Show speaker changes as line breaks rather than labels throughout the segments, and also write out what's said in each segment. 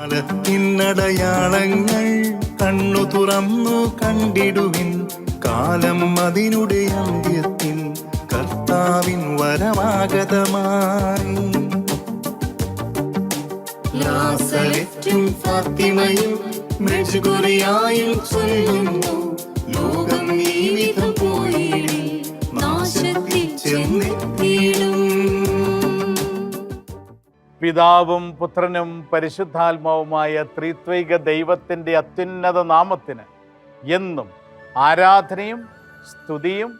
കാലത്തിനടയാളങ്ങൾ കണ്ണു തുറന്നു കണ്ടിടുവിൻ. കാലം അതിനുടെ അന്ത്യത്തിൻ കർത്താവിൻ വരമാഗതമായി. നാസറെത്തും ഫാത്തിമയും മെഴുകുറിയായും ചൊല്ലുന്നു, ലോകം ഈ വിധം പോയിടി നാശത്തിൽ ചെന്നെത്തിയിടും.
പിതാവും പുത്രനും പരിശുദ്ധാത്മാവുമായ ത്രിത്വൈക ദൈവത്തിൻ്റെ അത്യുന്നത നാമത്തിന് എന്നും ആരാധനയും സ്തുതിയും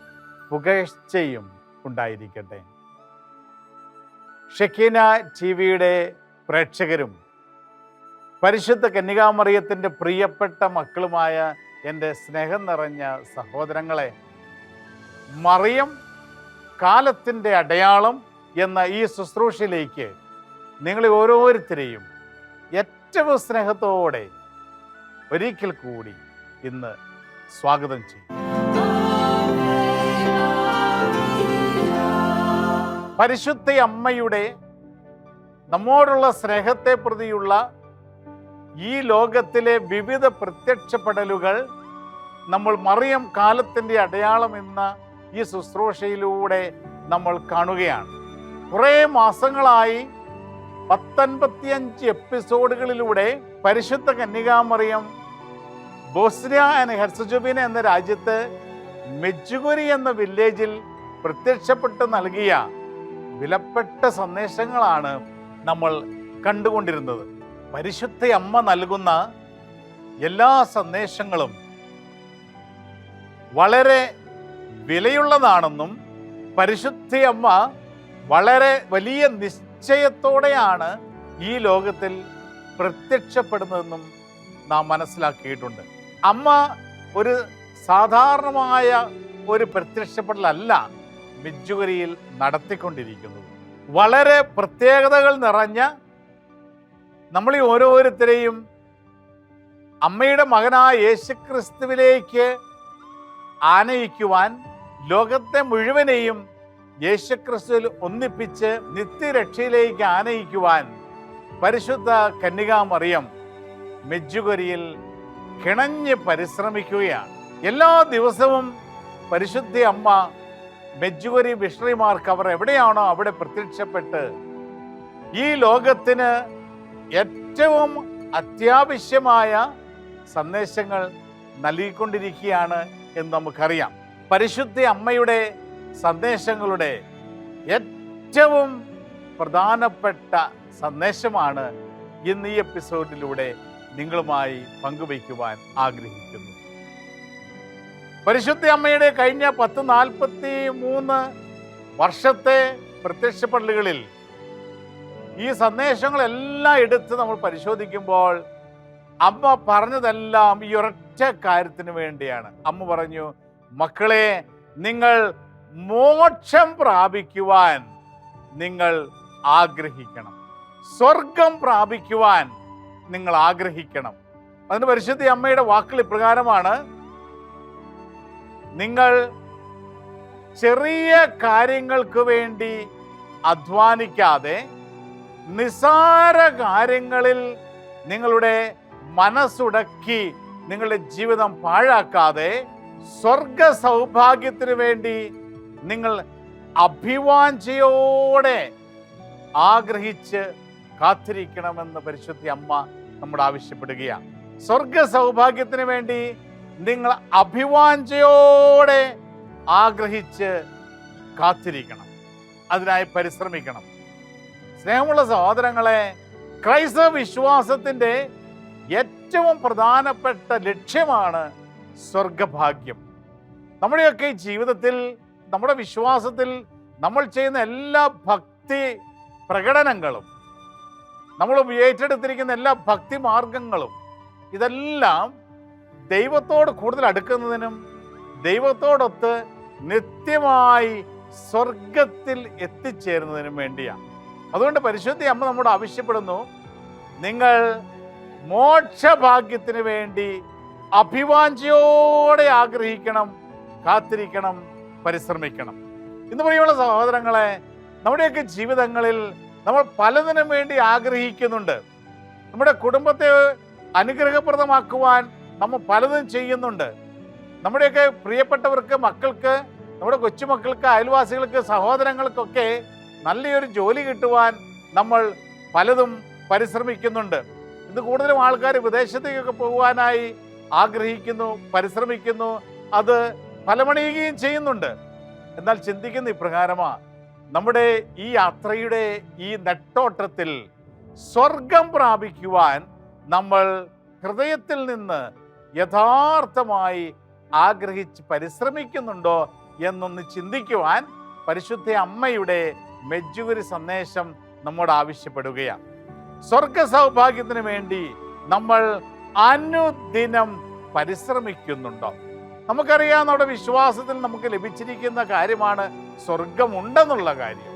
പുകഴ്ചയും ഉണ്ടായിരിക്കട്ടെ. ഷെക്കീന ടിവിയുടെ പ്രേക്ഷകരും പരിശുദ്ധ കന്യകാമറിയത്തിൻ്റെ പ്രിയപ്പെട്ട മക്കളുമായ എൻ്റെ സ്നേഹം നിറഞ്ഞ സഹോദരങ്ങളെ, മറിയം കാലത്തിൻ്റെ അടയാളം എന്ന ഈ ശുശ്രൂഷയിലേക്ക് നിങ്ങളെ ഓരോരുത്തരെയും ഏറ്റവും സ്നേഹത്തോടെ ഒരിക്കൽ കൂടി ഇന്ന് സ്വാഗതം ചെയ്യും. പരിശുദ്ധ അമ്മയുടെ നമ്മോടുള്ള സ്നേഹത്തെ പ്രതിയുള്ള ഈ ലോകത്തിലെ വിവിധ പ്രത്യക്ഷപ്പെടലുകൾ നമ്മൾ മറിയം കാലത്തിൻ്റെ അടയാളം എന്ന ഈ ശുശ്രൂഷയിലൂടെ നമ്മൾ കാണുകയാണ്. കുറേ മാസങ്ങളായി 55 എപ്പിസോഡുകളിലൂടെ പരിശുദ്ധ കന്യകാമറിയം ബോസ്നിയ ആൻഡ് ഹെർസഗോവിന എന്ന രാജ്യത്ത് മെഡ്ജുഗോരി എന്ന വില്ലേജിൽ പ്രത്യക്ഷപ്പെട്ട് നൽകിയ വിലപ്പെട്ട സന്ദേശങ്ങളാണ് നമ്മൾ കണ്ടുകൊണ്ടിരുന്നത്. പരിശുദ്ധ അമ്മ നൽകുന്ന എല്ലാ സന്ദേശങ്ങളും വളരെ വിലയുള്ളതാണെന്നും പരിശുദ്ധ അമ്മ വളരെ വലിയ നിശ്ചയത്തോടെയാണ് ഈ ലോകത്തിൽ പ്രത്യക്ഷപ്പെടുന്നതെന്നും നാം മനസ്സിലാക്കിയിട്ടുണ്ട്. അമ്മ ഒരു സാധാരണമായ ഒരു പ്രത്യക്ഷപ്പെടലല്ല മെഡ്ജുഗോരിയിൽ നടത്തിക്കൊണ്ടിരിക്കുന്നത്. വളരെ പ്രത്യേകതകൾ നിറഞ്ഞ നമ്മളീ ഓരോരുത്തരെയും അമ്മയുടെ മകനായ യേശുക്രിസ്തുവിലേക്ക് ആനയിക്കുവാൻ, ലോകത്തെ മുഴുവനെയും യേശുക്രിസ്തുവിൽ ഒന്നിപ്പിച്ച് നിത്യരക്ഷയിലേക്ക് ആനയിക്കുവാൻ പരിശുദ്ധ കന്യകാമറിയം മെഡ്ജുഗോരിയിൽ കിണഞ്ഞ് പരിശ്രമിക്കുകയാണ്. എല്ലാ ദിവസവും പരിശുദ്ധ അമ്മ മെഡ്ജുഗോരി മിഷണറിമാർക്ക് അവർ എവിടെയാണോ അവിടെ പ്രത്യക്ഷപ്പെട്ട് ഈ ലോകത്തിന് ഏറ്റവും അത്യാവശ്യമായ സന്ദേശങ്ങൾ നൽകിക്കൊണ്ടിരിക്കുകയാണ് എന്ന് നമുക്കറിയാം. പരിശുദ്ധ അമ്മയുടെ സന്ദേശങ്ങളുടെ ഏറ്റവും പ്രധാനപ്പെട്ട സന്ദേശമാണ് ഇന്ന് ഈ എപ്പിസോഡിലൂടെ നിങ്ങളുമായി പങ്കുവയ്ക്കുവാൻ ആഗ്രഹിക്കുന്നു. പരിശുദ്ധ അമ്മയുടെ കഴിഞ്ഞ 43 വർഷത്തെ പ്രത്യക്ഷപ്പെടലുകളിൽ ഈ സന്ദേശങ്ങളെല്ലാം എടുത്ത് നമ്മൾ പരിശോധിക്കുമ്പോൾ അമ്മ പറഞ്ഞതെല്ലാം ഈ ഒരൊറ്റ കാര്യത്തിന് വേണ്ടിയാണ്. അമ്മ പറഞ്ഞു, മക്കളെ, നിങ്ങൾ മോക്ഷം പ്രാപിക്കുവാൻ നിങ്ങൾ ആഗ്രഹിക്കണം, സ്വർഗം പ്രാപിക്കുവാൻ നിങ്ങൾ ആഗ്രഹിക്കണം. അതിന് പരിശുദ്ധ അമ്മയുടെ വാക്കുകൾ ഇപ്രകാരമാണ്: നിങ്ങൾ ചെറിയ കാര്യങ്ങൾക്ക് വേണ്ടി അധ്വാനിക്കാതെ, നിസ്സാര കാര്യങ്ങളിൽ നിങ്ങളുടെ മനസ്സുടക്കി നിങ്ങളുടെ ജീവിതം പാഴാക്കാതെ, സ്വർഗ സൗഭാഗ്യത്തിന് വേണ്ടി നിങ്ങൾ അഭിവാഞ്ചയോടെ ആഗ്രഹിച്ച് കാത്തിരിക്കണമെന്ന് പരിശുദ്ധ അമ്മ നമ്മോട് ആവശ്യപ്പെടുകയാണ്. സ്വർഗ സൗഭാഗ്യത്തിന് വേണ്ടി നിങ്ങൾ അഭിവാഞ്ചയോടെ ആഗ്രഹിച്ച് കാത്തിരിക്കണം, അതിനായി പരിശ്രമിക്കണം. സ്നേഹമുള്ള സഹോദരങ്ങളെ, ക്രൈസ്തവ വിശ്വാസത്തിൻ്റെ ഏറ്റവും പ്രധാനപ്പെട്ട ലക്ഷ്യമാണ് സ്വർഗഭാഗ്യം. നമ്മുടെയൊക്കെ ജീവിതത്തിൽ, നമ്മുടെ വിശ്വാസത്തിൽ നമ്മൾ ചെയ്യുന്ന എല്ലാ ഭക്തി പ്രകടനങ്ങളും, നമ്മൾ ഏറ്റെടുത്തിരിക്കുന്ന എല്ലാ ഭക്തി മാർഗങ്ങളും, ഇതെല്ലാം ദൈവത്തോട് കൂടുതൽ അടുക്കുന്നതിനും ദൈവത്തോടൊത്ത് നിത്യമായി സ്വർഗത്തിൽ എത്തിച്ചേരുന്നതിനും വേണ്ടിയാണ്. അതുകൊണ്ട് പരിശുദ്ധ അമ്മ നമ്മോട് ആവശ്യപ്പെടുന്നു, നിങ്ങൾ മോക്ഷഭാഗ്യത്തിന് വേണ്ടി അഭിവാഞ്ചയോടെ ആഗ്രഹിക്കണം, കാത്തിരിക്കണം, പരിശ്രമിക്കണം. ഇന്ന് പ്രിയമുള്ള സഹോദരങ്ങളെ, നമ്മുടെയൊക്കെ ജീവിതങ്ങളിൽ നമ്മൾ പലതിനും വേണ്ടി ആഗ്രഹിക്കുന്നുണ്ട്. നമ്മുടെ കുടുംബത്തെ അനുഗ്രഹപ്രദമാക്കുവാൻ നമ്മൾ പലതും ചെയ്യുന്നുണ്ട്. നമ്മുടെയൊക്കെ പ്രിയപ്പെട്ടവർക്ക്, മക്കൾക്ക്, നമ്മുടെ കൊച്ചുമക്കൾക്ക്, അയൽവാസികൾക്ക്, സഹോദരങ്ങൾക്കൊക്കെ നല്ലൊരു ജോലി കിട്ടുവാൻ നമ്മൾ പലതും പരിശ്രമിക്കുന്നുണ്ട്. ഇത് കൂടുതലും ആൾക്കാർ വിദേശത്തേക്കൊക്കെ പോകുവാനായി ആഗ്രഹിക്കുന്നു, പരിശ്രമിക്കുന്നു, അത് ഫലമണിയുകയും ചെയ്യുന്നുണ്ട്. എന്നാൽ ചിന്തിക്കുന്ന ഇപ്രകാരമാണ്, നമ്മുടെ ഈ യാത്രയുടെ ഈ നെട്ടോട്ടത്തിൽ സ്വർഗം പ്രാപിക്കുവാൻ നമ്മൾ ഹൃദയത്തിൽ നിന്ന് യഥാർത്ഥമായി ആഗ്രഹിച്ച് പരിശ്രമിക്കുന്നുണ്ടോ എന്നൊന്ന് ചിന്തിക്കുവാൻ പരിശുദ്ധ അമ്മയുടെ മെജ്ജുഗുരി സന്ദേശം നമ്മോട് ആവശ്യപ്പെടുകയാണ്. സ്വർഗ സൗഭാഗ്യത്തിന് വേണ്ടി നമ്മൾ അനുദിനം പരിശ്രമിക്കുന്നുണ്ടോ? നമുക്കറിയാം, നമ്മുടെ വിശ്വാസത്തിൽ നമുക്ക് ലഭിച്ചിരിക്കുന്ന കാര്യമാണ് സ്വർഗമുണ്ടെന്നുള്ള കാര്യം.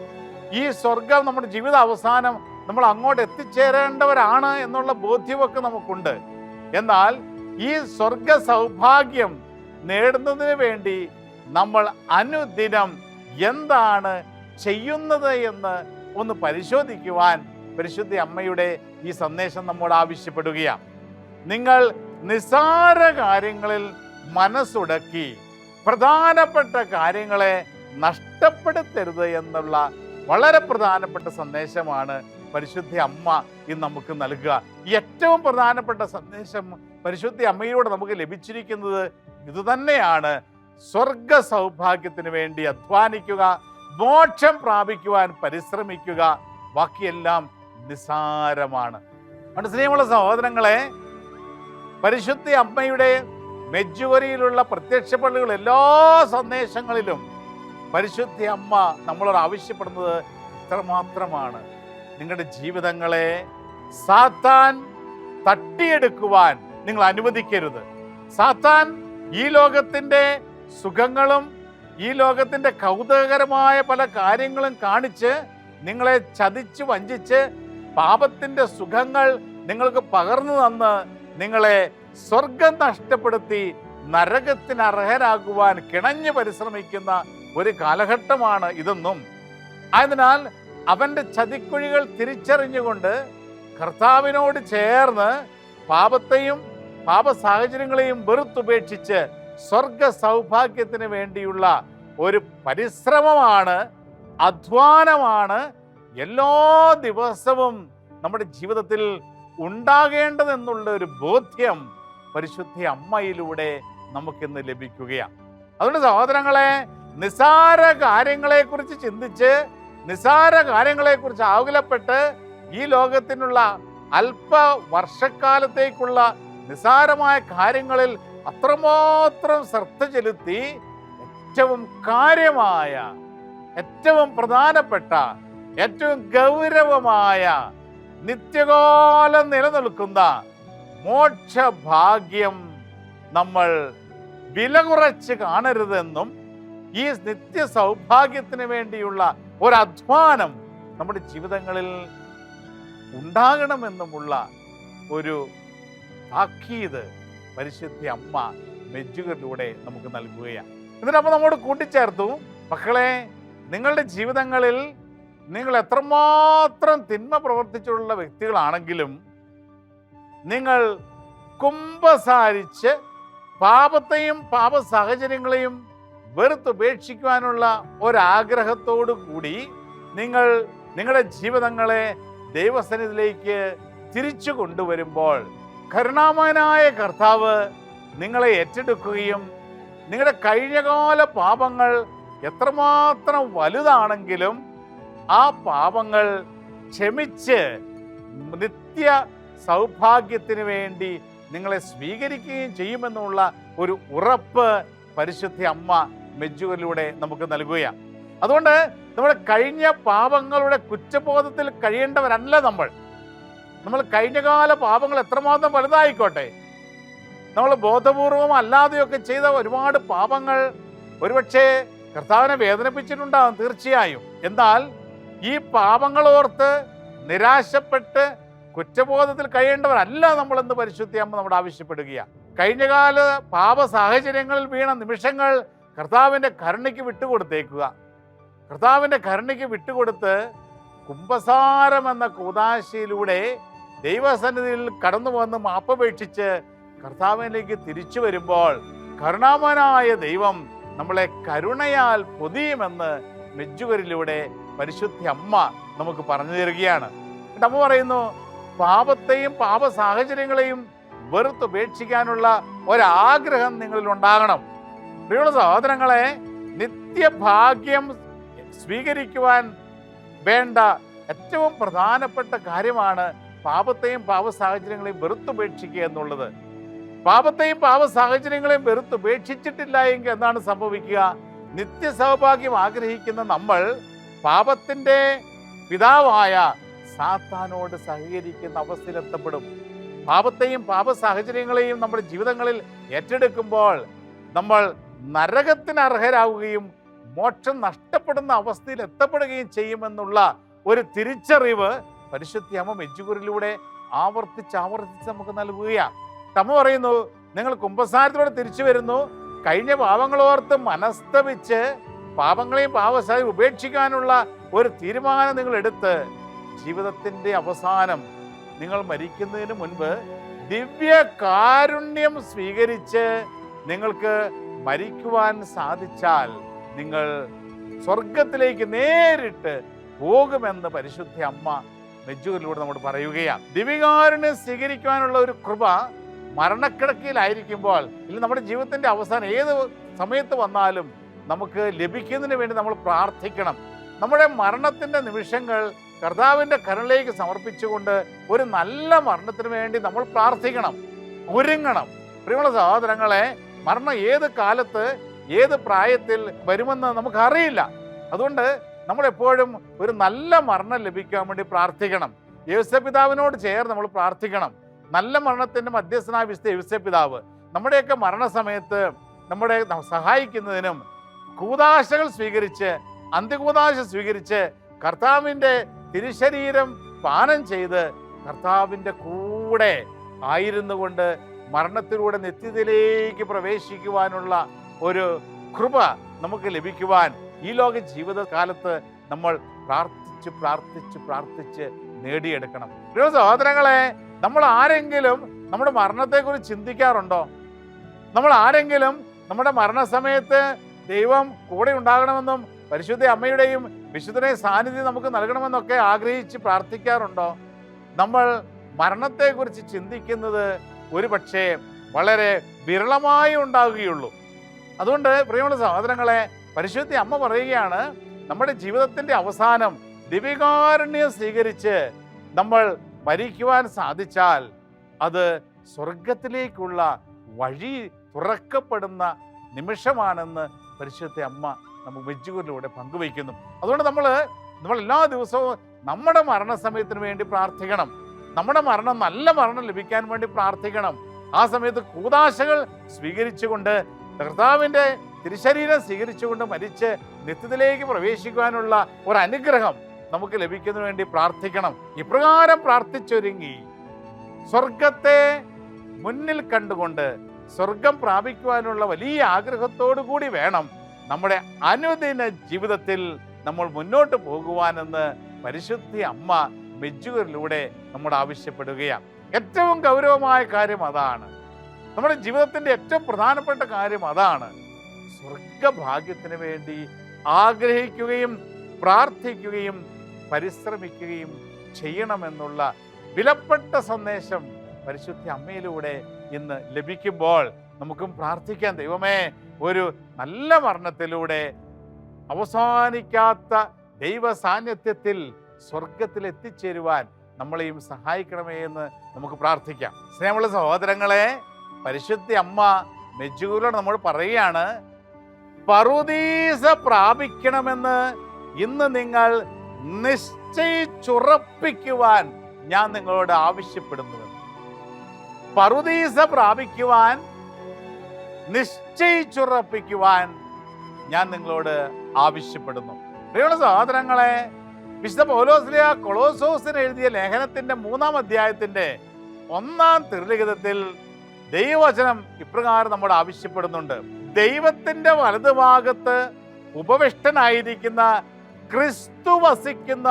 ഈ സ്വർഗം നമ്മുടെ ജീവിത അവസാനം നമ്മൾ അങ്ങോട്ട് എത്തിച്ചേരേണ്ടവരാണ് എന്നുള്ള ബോധ്യമൊക്കെ നമുക്കുണ്ട്. എന്നാൽ ഈ സ്വർഗ സൗഭാഗ്യം നേടുന്നതിന് വേണ്ടി നമ്മൾ അനുദിനം എന്താണ് ചെയ്യുന്നത് എന്ന് ഒന്ന് പരിശോധിക്കുവാൻ പരിശുദ്ധ അമ്മയുടെ ഈ സന്ദേശം നമ്മോട് ആവശ്യപ്പെടുകയാണ്. നിങ്ങൾ നിസ്സാര കാര്യങ്ങളിൽ മനസ്സുടക്കി പ്രധാനപ്പെട്ട കാര്യങ്ങളെ നഷ്ടപ്പെടുത്തരുത് എന്നുള്ള വളരെ പ്രധാനപ്പെട്ട സന്ദേശമാണ് പരിശുദ്ധ അമ്മ ഇന്ന് നമുക്ക് നൽകുക. ഏറ്റവും പ്രധാനപ്പെട്ട സന്ദേശം പരിശുദ്ധ അമ്മയിലൂടെ നമുക്ക് ലഭിച്ചിരിക്കുന്നത് ഇതുതന്നെയാണ്. സ്വർഗ സൗഭാഗ്യത്തിന് വേണ്ടി അധ്വാനിക്കുക, മോക്ഷം പ്രാപിക്കുവാൻ പരിശ്രമിക്കുക, ബാക്കിയെല്ലാം നിസ്സാരമാണ്. സ്നേഹമുള്ള സഹോദരങ്ങളെ, പരിശുദ്ധ അമ്മയുടെ മെജ്ജുവരിയിലുള്ള പ്രത്യക്ഷപ്പെടലുകൾ എല്ലാ സന്ദേശങ്ങളിലും പരിശുദ്ധ അമ്മ നമ്മളോട് ആവശ്യപ്പെടുന്നത് ഇത്രമാത്രമാണ്: നിങ്ങളുടെ ജീവിതങ്ങളെ സാത്താൻ തട്ടിയെടുക്കുവാൻ നിങ്ങൾ അനുവദിക്കരുത്. സാത്താൻ ഈ ലോകത്തിൻ്റെ സുഖങ്ങളും ഈ ലോകത്തിൻ്റെ കൗതുകകരമായ പല കാര്യങ്ങളും കാണിച്ച് നിങ്ങളെ ചതിച്ച് വഞ്ചിച്ച് പാപത്തിൻ്റെ സുഖങ്ങൾ നിങ്ങൾക്ക് പകർന്നു തന്ന് നിങ്ങളെ സ്വർഗം നഷ്ടപ്പെടുത്തി നരകത്തിന് അർഹരാകുവാൻ കിണഞ്ഞ് പരിശ്രമിക്കുന്ന ഒരു കാലഘട്ടമാണ് ഇതെന്നും, അതിനാൽ അവൻ്റെ ചതിക്കുഴികൾ തിരിച്ചറിഞ്ഞുകൊണ്ട് കർത്താവിനോട് ചേർന്ന് പാപത്തെയും പാപ സാഹചര്യങ്ങളെയും വെറുത്തുപേക്ഷിച്ച് സ്വർഗ സൗഭാഗ്യത്തിന് വേണ്ടിയുള്ള ഒരു പരിശ്രമമാണ്, അധ്വാനമാണ് എല്ലാ ദിവസവും നമ്മുടെ ജീവിതത്തിൽ ഉണ്ടാകേണ്ടതെന്നുള്ള ഒരു ബോധ്യം പരിശുദ്ധ അമ്മയിലൂടെ നമുക്കിന്ന് ലഭിക്കുകയാണ്. അതുകൊണ്ട് സഹോദരങ്ങളെ, നിസ്സാര കാര്യങ്ങളെക്കുറിച്ച് ചിന്തിച്ച് നിസ്സാര കാര്യങ്ങളെക്കുറിച്ച് ആകുലപ്പെട്ട് ഈ ലോകത്തിനുള്ള അല്പ വർഷക്കാലത്തേക്കുള്ള നിസ്സാരമായ കാര്യങ്ങളിൽ അത്രമാത്രം ശ്രദ്ധ ചെലുത്തി ഏറ്റവും കാര്യമായ, ഏറ്റവും പ്രധാനപ്പെട്ട, ഏറ്റവും ഗൗരവമായ, നിത്യകാലം നിലനിൽക്കുന്ന മോക്ഷഭാഗ്യം നമ്മൾ വില കുറച്ച് കാണരുതെന്നും ഈ നിത്യ സൗഭാഗ്യത്തിന് വേണ്ടിയുള്ള ഒരധ്വാനം നമ്മുടെ ജീവിതങ്ങളിൽ ഉണ്ടാകണമെന്നുമുള്ള ഒരു താക്കീത് പരിശുദ്ധ അമ്മ മെജ്ജുകളിലൂടെ നമുക്ക് നൽകുകയാണ്. ഇതിനപ്പോൾ നമ്മോട് കൂട്ടിച്ചേർത്തു, മക്കളെ, നിങ്ങളുടെ ജീവിതങ്ങളിൽ നിങ്ങൾ എത്രമാത്രം തിന്മ പ്രവർത്തിച്ചുള്ള വ്യക്തികളാണെങ്കിലും നിങ്ങൾ കുമ്പസാരിച്ച് പാപത്തെയും പാപ സാഹചര്യങ്ങളെയും വെറുത്തുപേക്ഷിക്കുവാനുള്ള ഒരാഗ്രഹത്തോടു കൂടി നിങ്ങൾ നിങ്ങളുടെ ജീവിതങ്ങളെ ദൈവസന്നിധിയിലേക്ക് തിരിച്ചു കൊണ്ടുവരുമ്പോൾ കരുണാമയനായ കർത്താവ് നിങ്ങളെ ഏറ്റെടുക്കുകയും നിങ്ങളുടെ കഴിഞ്ഞകാല പാപങ്ങൾ എത്രമാത്രം വലുതാണെങ്കിലും ആ പാപങ്ങൾ ക്ഷമിച്ച് നിത്യ സൗഭാഗ്യത്തിന് വേണ്ടി നിങ്ങളെ സ്വീകരിക്കുകയും ചെയ്യുമെന്നുള്ള ഒരു ഉറപ്പ് പരിശുദ്ധ അമ്മ മെജ്ജുകളിലൂടെ നമുക്ക് നൽകുകയാണ്. അതുകൊണ്ട് നമ്മുടെ കഴിഞ്ഞ പാപങ്ങളുടെ കുറ്റബോധത്തിൽ കഴിയേണ്ടവരല്ല നമ്മൾ കഴിഞ്ഞകാല പാപങ്ങൾ എത്രമാത്രം വലുതായിക്കോട്ടെ, നമ്മൾ ബോധപൂർവം അല്ലാതെയൊക്കെ ചെയ്ത ഒരുപാട് പാപങ്ങൾ ഒരുപക്ഷെ കർത്താവിനെ വേദനിപ്പിച്ചിട്ടുണ്ടാകും, തീർച്ചയായും. എന്നാൽ ഈ പാപങ്ങളോർത്ത് നിരാശപ്പെട്ട് കുറ്റബോധത്തിൽ കഴിയേണ്ടവരല്ല നമ്മളെന്ന് പരിശുദ്ധ അമ്മ നമ്മോട് ആവശ്യപ്പെടുകയാണ്. കഴിഞ്ഞകാല പാപ സാഹചര്യങ്ങളിൽ വീണ നിമിഷങ്ങൾ കർത്താവിൻ്റെ കരുണയ്ക്ക് വിട്ടുകൊടുത്തേക്കുക. കർത്താവിൻ്റെ കരുണയ്ക്ക് വിട്ടുകൊടുത്ത് കുമ്പസാരം എന്ന കൂദാശയിലൂടെ ദൈവസന്നിധിയിൽ കടന്നു വന്ന് മാപ്പപേക്ഷിച്ച് കർത്താവിലേക്ക് തിരിച്ചു വരുമ്പോൾ കരുണാമനായ ദൈവം നമ്മളെ കരുണയാൽ പൊതിയുമെന്ന് മെജ്ജുകരിലൂടെ പരിശുദ്ധ അമ്മ നമുക്ക് പറഞ്ഞു തരികയാണ്. അമ്മ പറയുന്നു, പാപത്തെയും പാപ സാഹചര്യങ്ങളെയും വെറുത്തുപേക്ഷിക്കാനുള്ള ഒരാഗ്രഹം നിങ്ങളിൽ ഉണ്ടാകണം. പ്രിയമുള്ള സഹോദരങ്ങളെ, നിത്യഭാഗ്യം സ്വീകരിക്കുവാൻ വേണ്ട ഏറ്റവും പ്രധാനപ്പെട്ട കാര്യമാണ് പാപത്തെയും പാപ സാഹചര്യങ്ങളെയും വെറുത്തുപേക്ഷിക്കുക എന്നുള്ളത്. പാപത്തെയും പാപ സാഹചര്യങ്ങളെയും വെറുത്തുപേക്ഷിച്ചിട്ടില്ല എങ്കിൽ എന്താണ് സംഭവിക്കുക? നിത്യസൗഭാഗ്യം ആഗ്രഹിക്കുന്ന നമ്മൾ പാപത്തിന്റെ പിതാവായ സാത്താനോട് സഹകരിക്കുന്ന അവസ്ഥയിലെത്തപ്പെടും. പാപത്തെയും പാപ സാഹചര്യങ്ങളെയും നമ്മുടെ ജീവിതങ്ങളിൽ ഏറ്റെടുക്കുമ്പോൾ നമ്മൾ നരകത്തിന് അർഹരാകുകയും മോക്ഷം നഷ്ടപ്പെടുന്ന അവസ്ഥയിൽ എത്തപ്പെടുകയും ചെയ്യുമെന്നുള്ള ഒരു തിരിച്ചറിവ് പരിശുദ്ധ അമ്മ മെജ്ജുകുരിലൂടെ ആവർത്തിച്ച് നമുക്ക് നൽകുകയാണ്. അമ്മ പറയുന്നു, നിങ്ങൾ കുമ്പസാരത്തിലൂടെ തിരിച്ചു വരുന്നു, കഴിഞ്ഞ പാപങ്ങളോർത്ത് മനസ്തപിച്ച് പാപങ്ങളെയും പാപസാഹചര്യം ഉപേക്ഷിക്കാനുള്ള ഒരു തീരുമാനം നിങ്ങൾ എടുത്ത് ജീവിതത്തിന്റെ അവസാനം നിങ്ങൾ മരിക്കുന്നതിന് മുൻപ് ദിവ്യ കാരുണ്യം സ്വീകരിച്ച് നിങ്ങൾക്ക് മരിക്കുവാൻ സാധിച്ചാൽ നിങ്ങൾ സ്വർഗത്തിലേക്ക് നേരിട്ട് പോകുമെന്ന് പരിശുദ്ധ അമ്മ മെജ്ജുകരിലൂടെ നമ്മോട് പറയുകയാണ്. ദിവ്യകാരുണ്യം സ്വീകരിക്കുവാനുള്ള ഒരു കൃപ മരണക്കിടക്കയിലായിരിക്കുമ്പോൾ ഇല്ലെങ്കിൽ നമ്മുടെ ജീവിതത്തിന്റെ അവസാനം ഏത് സമയത്ത് വന്നാലും നമുക്ക് ലഭിക്കുന്നതിന് വേണ്ടി നമ്മൾ പ്രാർത്ഥിക്കണം. നമ്മുടെ മരണത്തിന്റെ നിമിഷങ്ങൾ കർത്താവിന്റെ കരുണയിലേക്ക് സമർപ്പിച്ചുകൊണ്ട് ഒരു നല്ല മരണത്തിന് വേണ്ടി നമ്മൾ പ്രാർത്ഥിക്കണം, ഒരുങ്ങണം. പ്രിയമുള്ള സഹോദരങ്ങളെ, മരണം ഏത് കാലത്ത് ഏത് പ്രായത്തിൽ വരുമെന്ന് നമുക്കറിയില്ല. അതുകൊണ്ട് നമ്മളെപ്പോഴും ഒരു നല്ല മരണം ലഭിക്കാൻ വേണ്ടി പ്രാർത്ഥിക്കണം. യേശുപിതാവിനോട് ചേർന്ന് നമ്മൾ പ്രാർത്ഥിക്കണം. നല്ല മരണത്തിന്റെ മധ്യസ്ഥനായ വിശുദ്ധ യേശുപിതാവ് നമ്മുടെയൊക്കെ മരണസമയത്ത് നമ്മളെ സഹായിക്കുന്നതിനും കൂദാശകൾ സ്വീകരിച്ച് അന്ത്യകൂദാശ സ്വീകരിച്ച് കർത്താവിൻ്റെ തിരുശരീരം പാനം ചെയ്ത് കർത്താവിൻ്റെ കൂടെ ആയിരുന്നു കൊണ്ട് മരണത്തിലൂടെ നിത്യതയിലേക്ക് പ്രവേശിക്കുവാനുള്ള ഒരു കൃപ നമുക്ക് ലഭിക്കുവാൻ ഈ ലോക ജീവിതകാലത്ത് നമ്മൾ പ്രാർത്ഥിച്ച് നേടിയെടുക്കണം. പ്രിയ സഹോദരങ്ങളെ, നമ്മൾ ആരെങ്കിലും നമ്മുടെ മരണത്തെക്കുറിച്ച് ചിന്തിക്കാറുണ്ടോ? നമ്മൾ ആരെങ്കിലും നമ്മുടെ മരണസമയത്ത് ദൈവം കൂടെ ഉണ്ടാകണമെന്നും പരിശുദ്ധ അമ്മയുടെയും വിശുദ്ധനെ സാന്നിധ്യം നമുക്ക് നൽകണമെന്നൊക്കെ ആഗ്രഹിച്ച് പ്രാർത്ഥിക്കാറുണ്ടോ? നമ്മൾ മരണത്തെക്കുറിച്ച് ചിന്തിക്കുന്നത് ഒരു പക്ഷേ വളരെ വിരളമായി ഉണ്ടാകുകയുള്ളൂ. അതുകൊണ്ട് പ്രിയമുള്ള സഹോദരങ്ങളെ, പരിശുദ്ധ അമ്മ പറയുകയാണ്, നമ്മുടെ ജീവിതത്തിന്റെ അവസാനം ദിവ്യകാരുണ്യം സ്വീകരിച്ച് നമ്മൾ മരിക്കുവാൻ സാധിച്ചാൽ അത് സ്വർഗത്തിലേക്കുള്ള വഴി തുറക്കപ്പെടുന്ന നിമിഷമാണെന്ന് പരിശുദ്ധ അമ്മ നമ്മൾ മെജ്ജുകരിലൂടെ പങ്കുവയ്ക്കുന്നു. അതുകൊണ്ട് നമ്മൾ എല്ലാ ദിവസവും നമ്മുടെ മരണസമയത്തിന് വേണ്ടി പ്രാർത്ഥിക്കണം. നമ്മുടെ മരണം നല്ല മരണം ലഭിക്കാൻ വേണ്ടി പ്രാർത്ഥിക്കണം. ആ സമയത്ത് കൂദാശകൾ സ്വീകരിച്ചുകൊണ്ട് കർത്താവിൻ്റെ തിരുശരീരം സ്വീകരിച്ചുകൊണ്ട് മരിച്ച് നിത്യത്തിലേക്ക് പ്രവേശിക്കുവാനുള്ള ഒരു അനുഗ്രഹം നമുക്ക് ലഭിക്കുന്നതിന് വേണ്ടി പ്രാർത്ഥിക്കണം. ഇപ്രകാരം പ്രാർത്ഥിച്ചൊരുങ്ങി സ്വർഗത്തെ മുന്നിൽ കണ്ടുകൊണ്ട് സ്വർഗം പ്രാപിക്കുവാനുള്ള വലിയ ആഗ്രഹത്തോടു കൂടി വേണം നമ്മുടെ അനുദിന ജീവിതത്തിൽ നമ്മൾ മുന്നോട്ട് പോകുവാനെന്ന് പരിശുദ്ധ അമ്മ മെജ്ജുകരിലൂടെ നമ്മോട് ആവശ്യപ്പെടുകയാണ്. ഏറ്റവും ഗൗരവമായ കാര്യം അതാണ്. നമ്മുടെ ജീവിതത്തിന്റെ ഏറ്റവും പ്രധാനപ്പെട്ട കാര്യം അതാണ്. സ്വർഗഭാഗ്യത്തിന് വേണ്ടി ആഗ്രഹിക്കുകയും പ്രാർത്ഥിക്കുകയും പരിശ്രമിക്കുകയും ചെയ്യണമെന്നുള്ള വിലപ്പെട്ട സന്ദേശം പരിശുദ്ധ അമ്മയിലൂടെ ഇന്ന് ലഭിക്കുമ്പോൾ നമുക്കും പ്രാർത്ഥിക്കാം. ദൈവമേ, ഒരു നല്ല മരണത്തിലൂടെ അവസാനിക്കാത്ത ദൈവ സാന്നിധ്യത്തിൽ സ്വർഗത്തിൽ എത്തിച്ചേരുവാൻ നമ്മളെയും സഹായിക്കണമേ എന്ന് നമുക്ക് പ്രാർത്ഥിക്കാം. സ്നേഹമുള്ള സഹോദരങ്ങളെ, പരിശുദ്ധ അമ്മ മെജ്ജുകരിലൂടെ നമ്മൾ പറയുകയാണ്, പറുദീസ പ്രാപിക്കണമെന്ന് ഇന്ന് നിങ്ങൾ നിശ്ചയിച്ചുറപ്പിക്കുവാൻ ഞാൻ നിങ്ങളോട് ആവശ്യപ്പെടുന്നു. പറുദീസ പ്രാപിക്കുവാൻ നിശ്ചയിച്ചുറപ്പിക്കുവാൻ ഞാൻ നിങ്ങളോട് ആവശ്യപ്പെടുന്നു. പ്രിയമുള്ള സഹോദരങ്ങളെ, വിശുദ്ധ പൗലോസ്ലീഹ കൊളോസോസിന് എഴുതിയ ലേഖനത്തിന്റെ 3-ാം അധ്യായത്തിന്റെ 1-ാം തിരുലിഖിതത്തിൽ ദൈവവചനം ഇപ്രകാരം നമ്മോട് ആവശ്യപ്പെടുന്നുണ്ട്. ദൈവത്തിന്റെ വലതുഭാഗത്ത് ഉപവിഷ്ടനായിരിക്കുന്ന ക്രിസ്തു വസിക്കുന്ന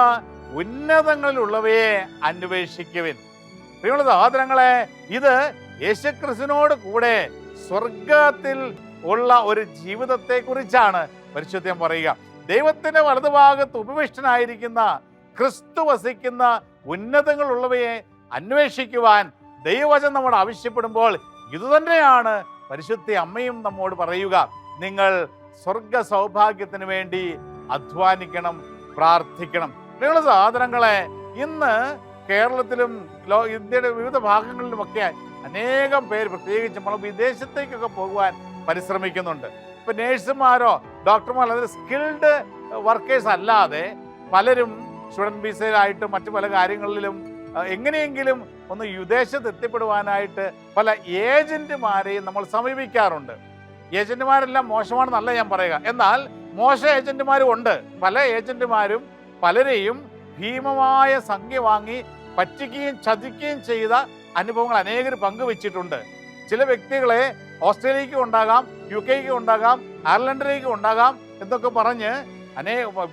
ഉന്നതങ്ങളിലുള്ളവയെ അന്വേഷിക്കുവിൻ. പ്രിയമുള്ള സഹോദരങ്ങളെ, ഇത് യേശുക്രിസ്തുവിനോട് കൂടെ സ്വർഗത്തിൽ ഉള്ള ഒരു ജീവിതത്തെ കുറിച്ചാണ് പരിശുദ്ധം പറയുക. ദൈവത്തിന്റെ വലതുഭാഗത്ത് ഉപവിഷ്ടനായിരിക്കുന്ന ക്രിസ്തു വസിക്കുന്ന ഉന്നതങ്ങളുള്ളവയെ അന്വേഷിക്കുവാൻ ദൈവവചനം നമ്മോട് ആവശ്യപ്പെടുമ്പോൾ ഇതുതന്നെയാണ് പരിശുദ്ധ അമ്മയും നമ്മോട് പറയുക. നിങ്ങൾ സ്വർഗ സൗഭാഗ്യത്തിന് വേണ്ടി അധ്വാനിക്കണം, പ്രാർത്ഥിക്കണം. പ്രിയമുള്ള സഹോദരങ്ങളെ, ഇന്ന് കേരളത്തിലും ഇന്ത്യയുടെ വിവിധ ഭാഗങ്ങളിലുമൊക്കെ അനേകം പേര്, പ്രത്യേകിച്ച് നമ്മൾ വിദേശത്തേക്കൊക്കെ പോകുവാൻ പരിശ്രമിക്കുന്നുണ്ട്. ഇപ്പൊ നേഴ്സുമാരോ ഡോക്ടർമാരോ അതായത് സ്കിൽഡ് വർക്കേഴ്സ് അല്ലാതെ പലരും സ്റ്റുഡൻറ് വിസയിലായിട്ടും മറ്റു പല കാര്യങ്ങളിലും എങ്ങനെയെങ്കിലും ഒന്ന് വിദേശത്ത് എത്തിപ്പെടുവാനായിട്ട് പല ഏജന്റുമാരെയും നമ്മൾ സമീപിക്കാറുണ്ട്. ഏജന്റുമാരെല്ലാം മോശമാണെന്നല്ല ഞാൻ പറയുക, എന്നാൽ മോശ ഏജന്റുമാരും ഉണ്ട്. പല ഏജന്റുമാരും പലരെയും ഭീമമായ സംഖ്യ വാങ്ങി പറ്റിക്കുകയും ചതിക്കുകയും ചെയ്ത അനുഭവങ്ങൾ അനേകർ പങ്കുവെച്ചിട്ടുണ്ട്. ചില വ്യക്തികളെ ഓസ്ട്രേലിയക്ക് ഉണ്ടാകാം, UK ഉണ്ടാകാം, അയർലൻഡിലേക്ക് ഉണ്ടാകാം എന്നൊക്കെ പറഞ്ഞ്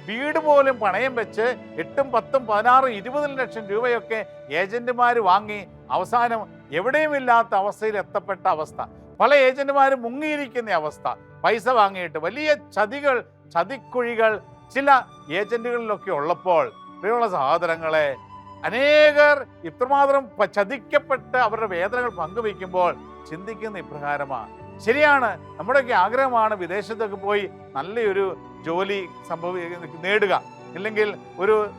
വീട് പോലും പണയം വെച്ച് 8, 10, 16, 20 ലക്ഷം രൂപയൊക്കെ ഏജന്റുമാർ വാങ്ങി അവസാനം എവിടെയുമില്ലാത്ത അവസ്ഥയിൽ എത്തപ്പെട്ട അവസ്ഥ, പല ഏജന്റുമാരും മുങ്ങിയിരിക്കുന്ന അവസ്ഥ, പൈസ വാങ്ങിയിട്ട് വലിയ ചതിക്കുഴികൾ ചില ഏജന്റുകളിലൊക്കെ ഉള്ളപ്പോൾ പ്രിയമുള്ള സഹോദരങ്ങളെ, അനേകർ ഇത്രമാത്രം ചതിക്കപ്പെട്ട് അവരുടെ വേദനകൾ പങ്കുവയ്ക്കുമ്പോൾ ചിന്തിക്കുന്ന ഇപ്രകാരമാണ്. ശരിയാണ്, നമ്മുടെയൊക്കെ ആഗ്രഹമാണ് വിദേശത്തൊക്കെ പോയി നല്ലൊരു ജോലി നേടുക, ഇല്ലെങ്കിൽ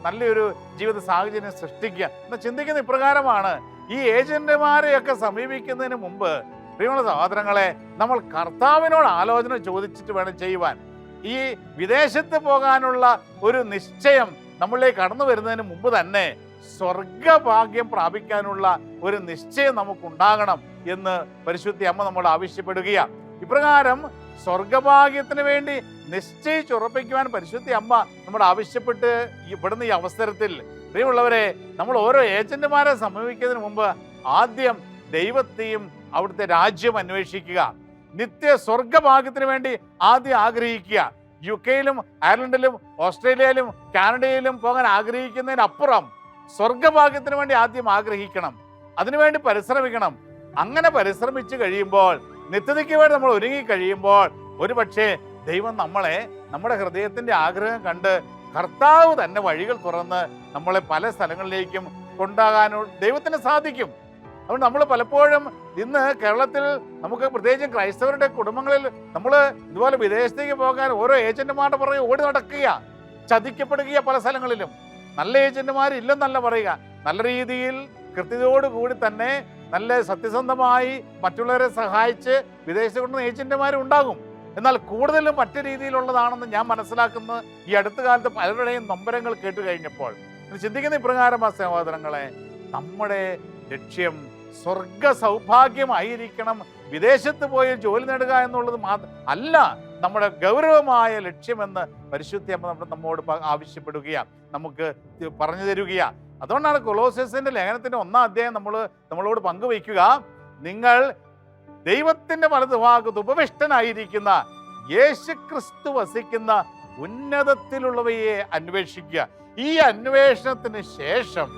നല്ലൊരു ജീവിത സാഹചര്യം സൃഷ്ടിക്കുക എന്ന് ചിന്തിക്കുന്ന ഇപ്രകാരമാണ്. ഈ ഏജന്റുമാരെയൊക്കെ സമീപിക്കുന്നതിന് മുമ്പ് പ്രിയമുള്ള സഹോദരങ്ങളെ, നമ്മൾ കർത്താവിനോട് ആലോചന ചോദിച്ചിട്ട് വേണം ചെയ്യുവാൻ. ഈ വിദേശത്ത് പോകാനുള്ള ഒരു നിശ്ചയം നമ്മളിലേക്ക് കടന്നു വരുന്നതിന് മുമ്പ് തന്നെ സ്വർഗഭാഗ്യം പ്രാപിക്കാനുള്ള ഒരു നിശ്ചയം നമുക്കുണ്ടാകണം എന്ന് പരിശുദ്ധ അമ്മ നമ്മോട് ആവശ്യപ്പെടുകയാണ്. ഇപ്രകാരം സ്വർഗഭാഗ്യത്തിന് വേണ്ടി നിശ്ചയിച്ചുറപ്പിക്കുവാൻ പരിശുദ്ധ അമ്മ നമ്മോട് ആവശ്യപ്പെട്ട് ഇവിടുന്ന് ഈ അവസരത്തിൽ പ്രിയമുള്ളവരെ, നമ്മൾ ഓരോ ഏജന്റുമാരെ സമീപിക്കുന്നതിന് മുമ്പ് ആദ്യം ദൈവത്തെയും അവിടുത്തെ രാജ്യം അന്വേഷിക്കുക. നിത്യ സ്വർഗഭാഗ്യത്തിന് വേണ്ടി ആദ്യം ആഗ്രഹിക്കുക. UK-യിലും അയർലൻഡിലും ഓസ്ട്രേലിയയിലും കാനഡയിലും പോകാൻ ആഗ്രഹിക്കുന്നതിനപ്പുറം സ്വർഗഭാഗ്യത്തിന് വേണ്ടി ആദ്യം ആഗ്രഹിക്കണം, അതിനുവേണ്ടി പരിശ്രമിക്കണം. അങ്ങനെ പരിശ്രമിച്ചു കഴിയുമ്പോൾ, നിത്യതയ്ക്ക് വേണ്ടി നമ്മൾ ഒരുങ്ങി കഴിയുമ്പോൾ, ഒരുപക്ഷെ ദൈവം നമ്മുടെ ഹൃദയത്തിന്റെ ആഗ്രഹം കണ്ട് കർത്താവ് തന്നെ വഴികൾ തുറന്ന് നമ്മളെ പല സ്ഥലങ്ങളിലേക്കും കൊണ്ടാകാനും ദൈവത്തിന് സാധിക്കും. അതുകൊണ്ട് നമ്മൾ പലപ്പോഴും ഇന്ന് കേരളത്തിൽ നമുക്ക് പ്രത്യേകിച്ചും ക്രൈസ്തവരുടെ കുടുംബങ്ങളിൽ നമ്മൾ ഇതുപോലെ വിദേശത്തേക്ക് പോകാൻ ഓരോ ഏജന്റുമാരുടെ പുറകെ ഓടി നടക്കുക, ചതിക്കപ്പെടുക. പല സ്ഥലങ്ങളിലും നല്ല ഏജന്റുമാരില്ലെന്നല്ല പറയുക, നല്ല രീതിയിൽ കൃത്യതയോടുകൂടി തന്നെ നല്ല സത്യസന്ധമായി മറ്റുള്ളവരെ സഹായിച്ച് വിദേശത്ത് കൊണ്ടുവന്ന ഏജന്റുമാരും ഉണ്ടാകും. എന്നാൽ കൂടുതലും മറ്റു രീതിയിലുള്ളതാണെന്ന് ഞാൻ മനസ്സിലാക്കുന്നത് ഈ അടുത്ത കാലത്ത് പലരുടെയും നൊമ്പരങ്ങൾ കേട്ട് കഴിഞ്ഞപ്പോൾ ചിന്തിക്കുന്ന ഇപ്രകാരമാ സഹോദരങ്ങളെ, നമ്മുടെ ലക്ഷ്യം സ്വർഗ സൗഭാഗ്യമായിരിക്കണം. വിദേശത്ത് പോയി ജോലി നേടുക എന്നുള്ളത് അല്ല നമ്മുടെ ഗൗരവമായ ലക്ഷ്യമെന്ന് പരിശുദ്ധ അമ്മ നമ്മോട് ആവശ്യപ്പെടുകയാണ്, നമുക്ക് പറഞ്ഞു തരികയാണ്. അതുകൊണ്ടാണ് കൊലോസ്യസിന്റെ ലേഖനത്തിന്റെ 1-ാം അധ്യായം നമ്മളോട് പങ്കുവയ്ക്കുക, നിങ്ങൾ ദൈവത്തിന്റെ വലതുഭാഗത്ത് ഉപവിഷ്ടനായിരിക്കുന്ന യേശുക്രിസ്തു വസിക്കുന്ന ഉന്നതത്തിലുള്ളവയെ അന്വേഷിക്കുക. ഈ അന്വേഷണത്തിന് ശേഷം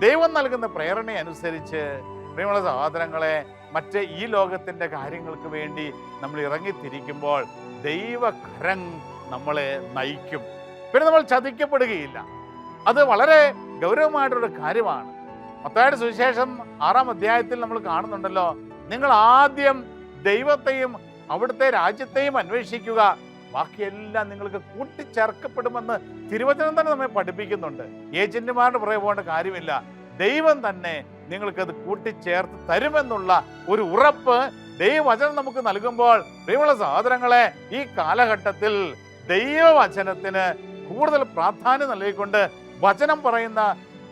ദൈവം നൽകുന്ന പ്രേരണ അനുസരിച്ച് പ്രിയമുള്ള സഹോദരങ്ങളെ, മറ്റ് ഈ ലോകത്തിന്റെ കാര്യങ്ങൾക്ക് വേണ്ടി നമ്മൾ ഇറങ്ങിത്തിരിക്കുമ്പോൾ ദൈവകരം നമ്മളെ നയിക്കും. പിന്നെ നമ്മൾ ചതിക്കപ്പെടുകയില്ല. അത് വളരെ ഗൗരവമായിട്ടൊരു കാര്യമാണ്. മത്തായിയുടെ സുവിശേഷം 6-ാം അധ്യായത്തിൽ നമ്മൾ കാണുന്നുണ്ടല്ലോ, നിങ്ങൾ ആദ്യം ദൈവത്തെയും അവിടുത്തെ രാജ്യത്തെയും അന്വേഷിക്കുക, ബാക്കിയെല്ലാം നിങ്ങൾക്ക് കൂട്ടിച്ചേർക്കപ്പെടുമെന്ന് തിരുവചനം തന്നെ നമ്മെ പഠിപ്പിക്കുന്നുണ്ട്. ഏജന്റുമാരുടെ പുറകെ പോകേണ്ട കാര്യമില്ല, ദൈവം തന്നെ നിങ്ങൾക്കത് കൂട്ടിച്ചേർത്ത് തരുമെന്നുള്ള ഒരു ഉറപ്പ് ദൈവവചനം നമുക്ക് നൽകുമ്പോൾ പ്രിയമുള്ള സഹോദരങ്ങളെ, ഈ കാലഘട്ടത്തിൽ ദൈവവചനത്തിന് കൂടുതൽ പ്രാധാന്യം നൽകിക്കൊണ്ട് വചനം പറയുന്ന